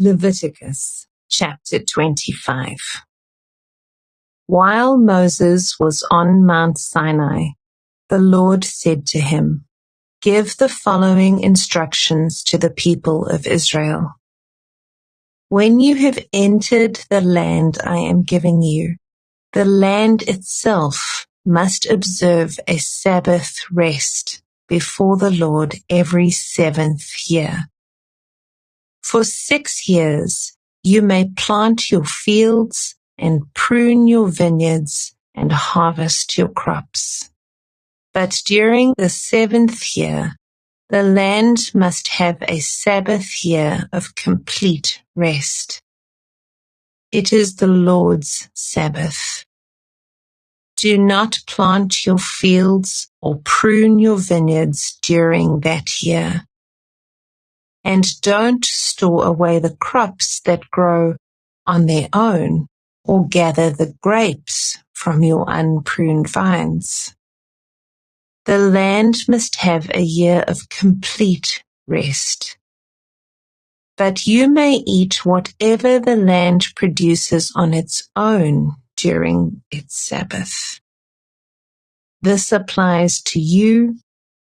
Leviticus chapter 25. While Moses was on Mount Sinai, the Lord said to him, "Give the following instructions to the people of Israel. When you have entered the land I am giving you, the land itself must observe a Sabbath rest before the Lord every 7th year. For 6 years you may plant your fields and prune your vineyards and harvest your crops. But during the 7th year, the land must have a Sabbath year of complete rest. It is the Lord's Sabbath. Do not plant your fields or prune your vineyards during that year. And don't store away the crops that grow on their own, or gather the grapes from your unpruned vines. The land must have a year of complete rest. But you may eat whatever the land produces on its own during its Sabbath. This applies to you,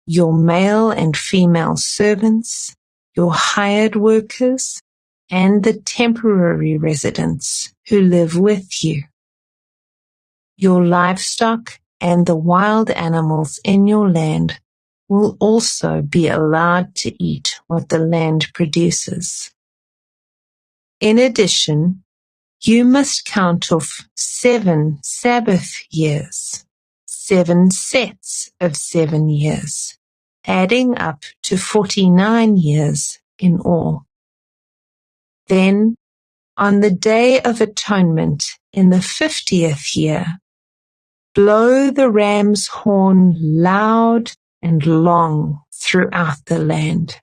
your male and female servants, your hired workers, and the temporary residents who live with you. Your livestock and the wild animals in your land will also be allowed to eat what the land produces. In addition, you must count off 7 Sabbath years, 7 sets of 7 years, adding up to 49 years in all. Then, on the Day of Atonement in the 50th year, blow the ram's horn loud and long throughout the land.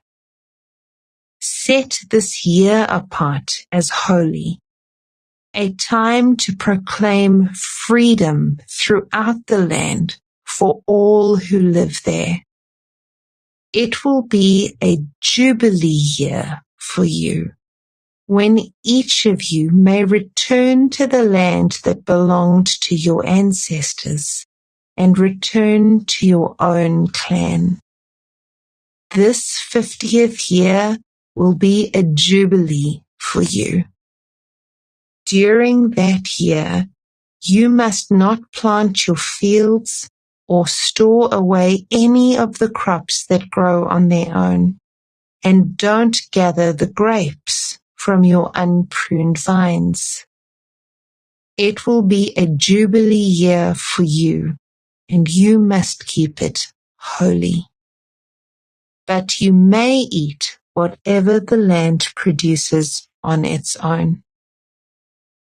Set this year apart as holy, a time to proclaim freedom throughout the land for all who live there. It will be a jubilee year for you, when each of you may return to the land that belonged to your ancestors and return to your own clan. This 50th year will be a jubilee for you. During that year, you must not plant your fields or store away any of the crops that grow on their own, and don't gather the grapes from your unpruned vines. It will be a jubilee year for you, and you must keep it holy. But you may eat whatever the land produces on its own.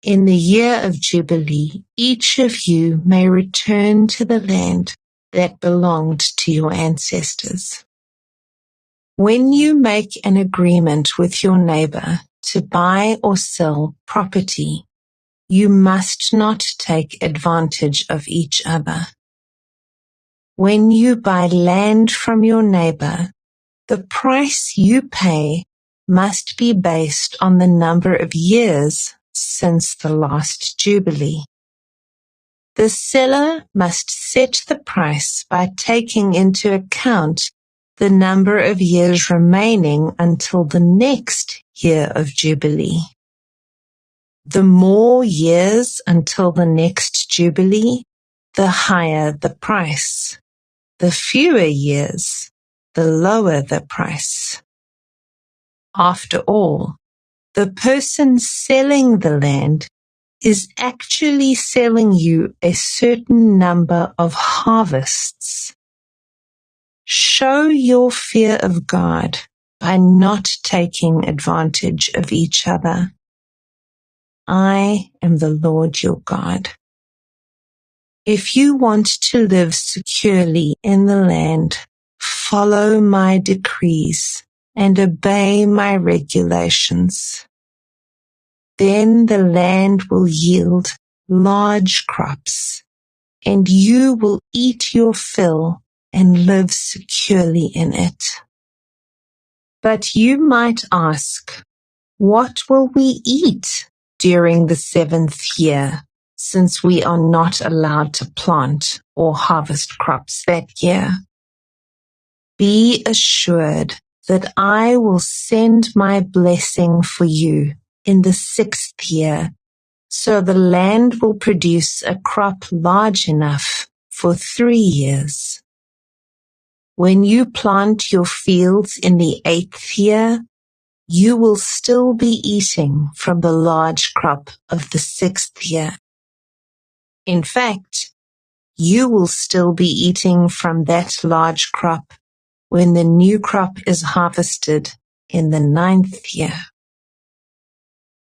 In the year of Jubilee, each of you may return to the land that belonged to your ancestors. When you make an agreement with your neighbor to buy or sell property, you must not take advantage of each other. When you buy land from your neighbor, the price you pay must be based on the number of years since the last Jubilee. The seller must set the price by taking into account the number of years remaining until the next year of Jubilee. The more years until the next Jubilee, the higher the price. The fewer years, the lower the price. After all, the person selling the land is actually selling you a certain number of harvests. Show your fear of God by not taking advantage of each other. I am the Lord your God. If you want to live securely in the land, follow my decrees and obey my regulations. Then the land will yield large crops, and you will eat your fill and live securely in it. But you might ask, What will we eat during the 7th year, since we are not allowed to plant or harvest crops that year? Be assured that I will send my blessing for you in the 6th year, so the land will produce a crop large enough for 3 years. When you plant your fields in the 8th year, you will still be eating from the large crop of the 6th year. In fact, you will still be eating from that large crop when the new crop is harvested in the 9th year.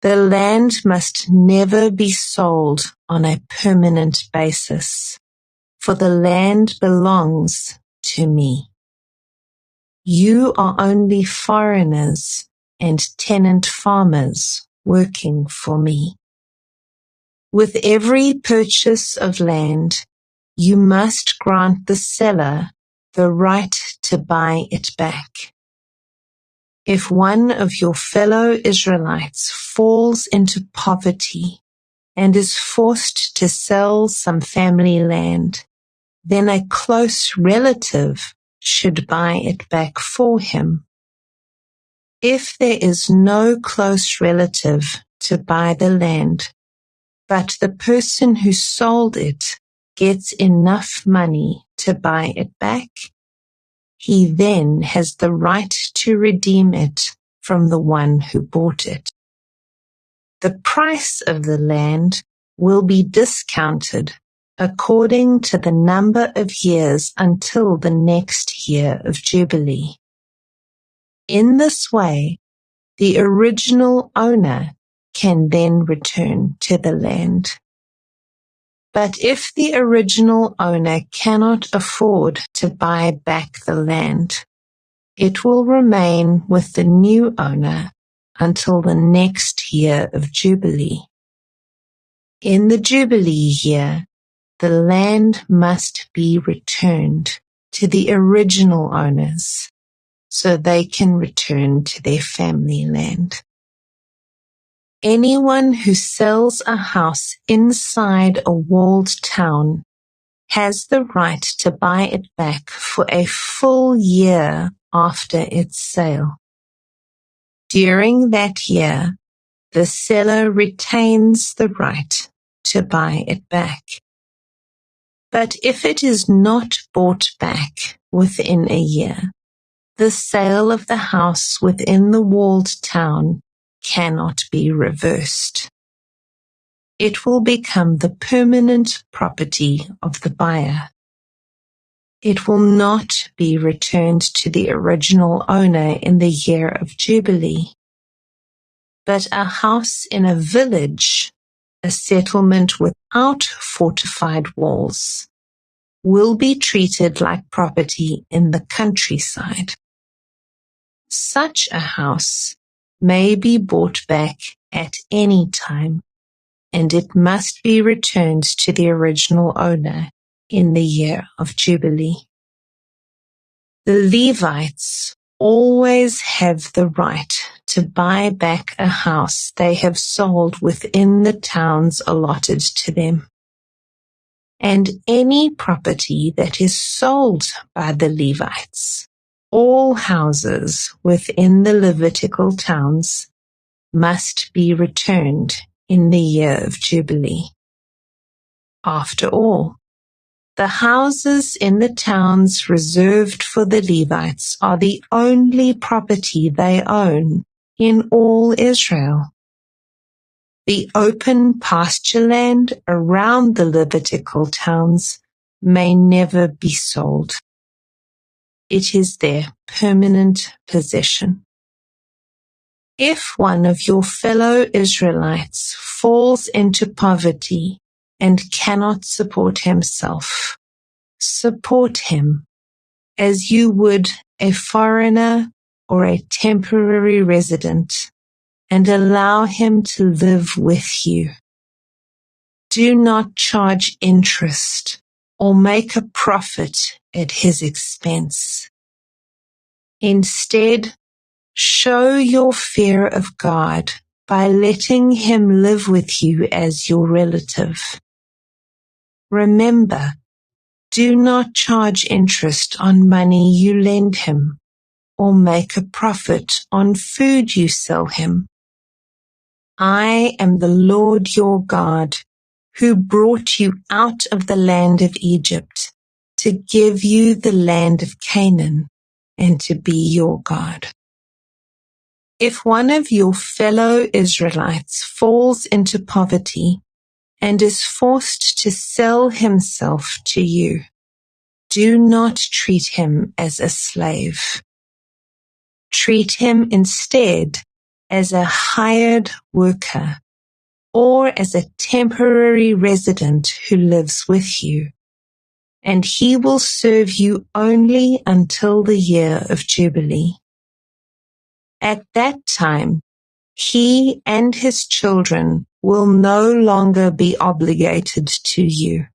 The land must never be sold on a permanent basis, for the land belongs to me. You are only foreigners and tenant farmers working for me. With every purchase of land, you must grant the seller the right to buy it back. If one of your fellow Israelites falls into poverty and is forced to sell some family land, then a close relative should buy it back for him. If there is no close relative to buy the land, but the person who sold it gets enough money to buy it back, he then has the right to redeem it from the one who bought it. The price of the land will be discounted according to the number of years until the next year of Jubilee. In this way, the original owner can then return to the land. But if the original owner cannot afford to buy back the land, it will remain with the new owner until the next year of Jubilee. In the Jubilee year, the land must be returned to the original owners so they can return to their family land. Anyone who sells a house inside a walled town has the right to buy it back for a full year after its sale. During that year, the seller retains the right to buy it back. But if it is not bought back within a year, the sale of the house within the walled town cannot be reversed. It will become the permanent property of the buyer. It will not be returned to the original owner in the year of Jubilee. But a house in a village, a settlement without fortified walls, will be treated like property in the countryside. Such a house may be bought back at any time, and it must be returned to the original owner in the year of Jubilee. The Levites always have the right to buy back a house they have sold within the towns allotted to them. And any property that is sold by the Levites, all houses within the Levitical towns, must be returned in the year of Jubilee. After all, the houses in the towns reserved for the Levites are the only property they own in all Israel. The open pasture land around the Levitical towns may never be sold. It is their permanent possession. If one of your fellow Israelites falls into poverty and cannot support himself, support him as you would a foreigner or a temporary resident, and allow him to live with you. Do not charge interest or make a profit at his expense. Instead, Show your fear of God by letting Him live with you as your relative. Remember, do not charge interest on money you lend Him, or make a profit on food you sell Him. I am the Lord your God, who brought you out of the land of Egypt to give you the land of Canaan and to be your God. If one of your fellow Israelites falls into poverty and is forced to sell himself to you, do not treat him as a slave. Treat him instead as a hired worker or as a temporary resident who lives with you, and he will serve you only until the year of Jubilee. At that time, he and his children will no longer be obligated to you,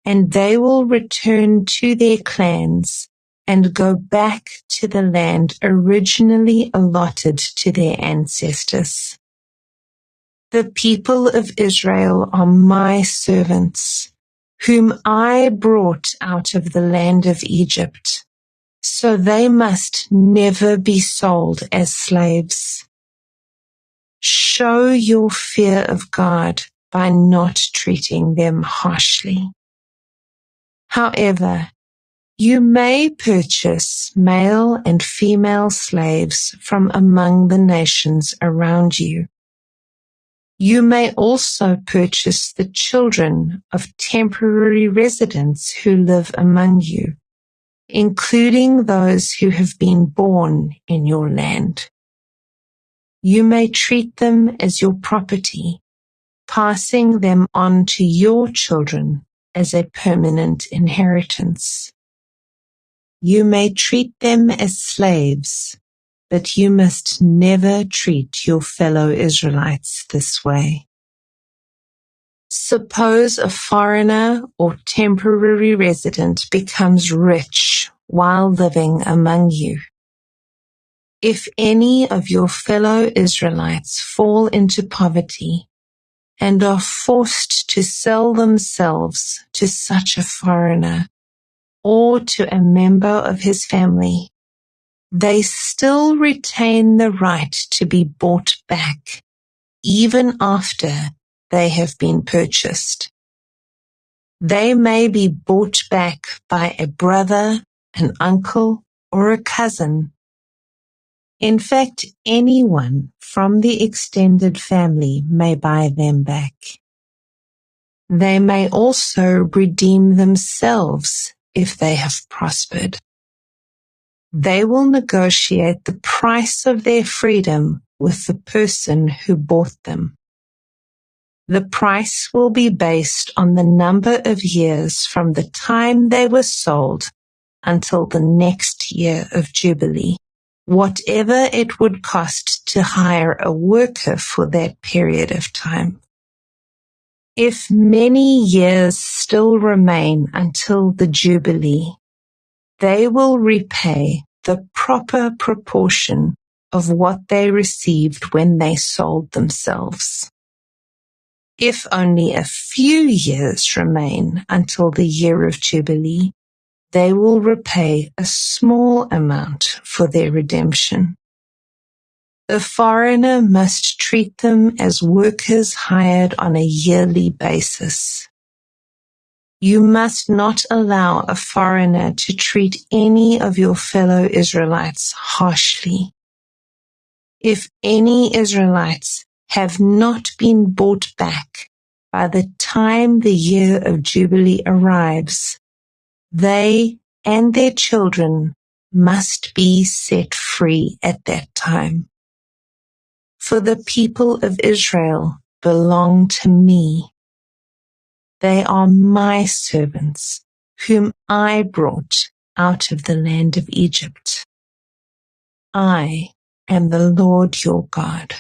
and they will return to their clans and go back to the land originally allotted to their ancestors. The people of Israel are my servants, whom I brought out of the land of Egypt, so they must never be sold as slaves. Show your fear of God by not treating them harshly. However, you may purchase male and female slaves from among the nations around you. You may also purchase the children of temporary residents who live among you, including those who have been born in your land. You may treat them as your property, passing them on to your children as a permanent inheritance. You may treat them as slaves, but you must never treat your fellow Israelites this way. Suppose a foreigner or temporary resident becomes rich while living among you. If any of your fellow Israelites fall into poverty and are forced to sell themselves to such a foreigner or to a member of his family, they still retain the right to be bought back, even after they have been purchased. They may be bought back by a brother, an uncle, or a cousin. In fact, anyone from the extended family may buy them back. They may also redeem themselves if they have prospered. They will negotiate the price of their freedom with the person who bought them. The price will be based on the number of years from the time they were sold until the next year of Jubilee, whatever it would cost to hire a worker for that period of time. If many years still remain until the Jubilee, they will repay the proper proportion of what they received when they sold themselves. If only a few years remain until the year of Jubilee, they will repay a small amount for their redemption. The foreigner must treat them as workers hired on a yearly basis. You must not allow a foreigner to treat any of your fellow Israelites harshly. If any Israelites have not been bought back by the time the year of Jubilee arrives, they and their children must be set free at that time. For the people of Israel belong to me. They are my servants, whom I brought out of the land of Egypt. I am the Lord your God.